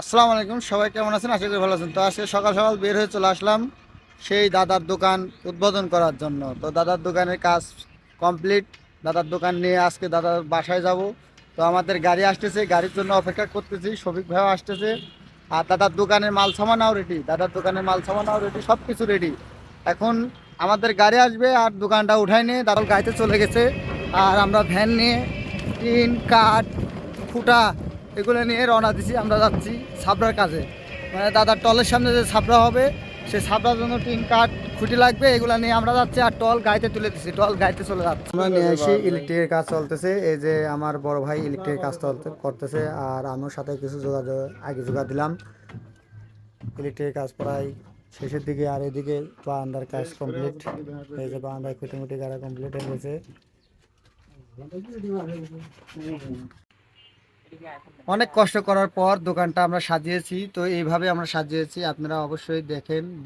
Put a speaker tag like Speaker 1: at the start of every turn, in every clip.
Speaker 1: আসসালামু আলাইকুম, সবাই কেমন আছেন? আশা করি ভালো আছেন। তো আজকে সকাল সকাল বের হয়ে চলে আসলাম সেই দাদার দোকান উদ্বোধন করার জন্য। তো দাদার দোকানের কাজ কমপ্লিট। দাদার দোকান নিয়ে আজকে দাদার বাসায় যাব। তো আমাদের গাড়ি আসতেছে, গাড়ির জন্য অপেক্ষা করতেছি। শফিক ভাইও আসতেছে। আর দাদার দোকানের মাল সামানাও রেডি, দাদার দোকানের মাল সামানাও রেডি, সব কিছু রেডি। এখন আমাদের গাড়ি আসবে আর দোকানটা উঠাই নিয়ে দাদা গাড়িতে চলে গেছে। আর আমরা ভ্যান নিয়ে টিন কাঠ খুঁটা এগুলো নিয়ে রওনা দিছি। আমরা যাচ্ছি ছাপড়ার কাজে, মানে দাদার টলের সামনে যে ছাপড়া হবে সে ছাপড়ার জন্য টিন কাঠ খুঁটি লাগবে, এগুলো নিয়ে আমরা যাচ্ছি। আর টল গাড়িতে তুলে দিচ্ছি, টল গাড়িতে চলে যাচ্ছে। আমরা নিয়ে আসি ইলেকট্রিকের কাজ চলতেছে। এই যে আমার বড় ভাই ইলেকট্রিকের কাজ করতেছে, আর আমিও সাথে কিছু যোগাড় দিলাম। ইলেকট্রিকের কাজ প্রায় শেষের দিকে। আর এদিকে বারান্দার কাজ কমপ্লিট। এই যে বারান্দায় খুঁটিমুটি গাড়া কমপ্লিট হয়ে গেছে। অনেক কষ্ট করার পর দোকানটা আমরা সাজিয়েছি। তো এইভাবে আমরা সাজিয়েছি, আপনারা অবশ্যই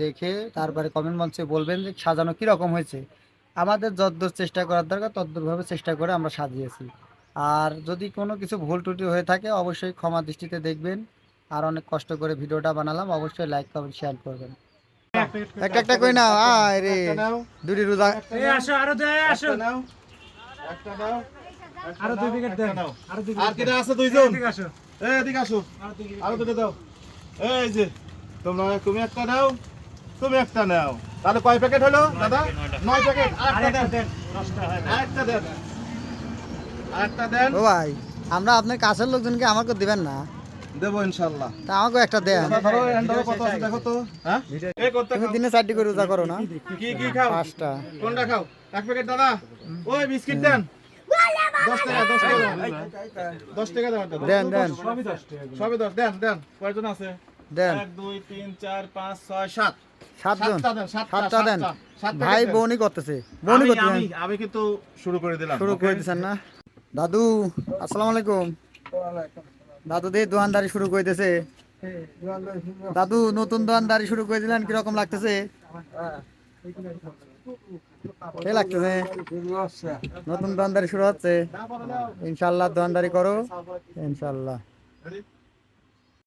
Speaker 1: দেখে তারপরে কমেন্ট বক্সে বলবেন যে সাজানো কীরকম হয়েছে। আমাদের যতদূর চেষ্টা করার দরকার ততদূরভাবে চেষ্টা করে আমরা সাজিয়েছি। আর যদি কোনো কিছু ভুল ত্রুটি হয়ে থাকে অবশ্যই ক্ষমা দৃষ্টিতে দেখবেন। আর অনেক কষ্ট করে ভিডিওটা বানালাম, অবশ্যই লাইক কমেন্ট শেয়ার করবেন। একটা একটা কই না আয় রে, দুটি রোজা
Speaker 2: আসো আরো দেয় আসো
Speaker 3: একটা দাও
Speaker 2: আরো দুই প্যাকেট দেন আরো দুই
Speaker 3: আর কেটে আছে দুইজন
Speaker 2: এদিকে আসো
Speaker 3: এদিকে আসো আরো দুটো দাও। এই যে তুমি একটা নাও, তুমি একটা নাও। তাহলে কয় প্যাকেট হলো দাদা? 9 প্যাকেট। আরেকটা দেন, আরেকটা দেন, আরেকটা দেন।
Speaker 1: ও ভাই, আমরা আপনার কাছের লোকজনকে আমাকে দিবেন না?
Speaker 3: দেবো ইনশাআল্লাহ।
Speaker 1: তা আমাকে একটা দেন।
Speaker 3: ধরো এন্ডারো কত আছে দেখো তো। হ্যাঁ এই করতে
Speaker 1: তুমি দিনে 4টি করে রোজা করো না?
Speaker 3: কি কি খাও?
Speaker 1: 5টা।
Speaker 3: কোনটা খাও? এক প্যাকেট দাদা। ওই বিস্কিট দেন। 10 টাকা 10 টাকা দাও। 10 টাকা দাও দাদা।
Speaker 1: দেন দেন
Speaker 2: সবই 10 টাকা
Speaker 3: সবই 10 দেন দেন। কয়জন আছে?
Speaker 1: দেন।
Speaker 3: 1 2 3 4 5 6 7
Speaker 1: 7জন।
Speaker 3: সাতটা দেন,
Speaker 1: 7টা দেন।
Speaker 3: সাত
Speaker 1: ভাই
Speaker 3: প্যাকেট দেন।
Speaker 1: বউনি করতেছে, বউনি
Speaker 3: আমি
Speaker 1: করতেছেন।
Speaker 3: আমি আমি কিন্তু শুরু করে দিলাম।
Speaker 1: শুরু করে দিচ্ছেন না? দাদু আসসালামু আলাইকুম। দাদু দিয়ে দোকানদারি শুরু করে দিয়েছে। দাদু নতুন দোকানদারি শুরু করে দিলেন, কিরকম লাগতেছে? কে লাগতেছে? নতুন দোকানদারি শুরু হচ্ছে। ইনশাল্লাহ দোকানদারি করো ইনশাল্লাহ।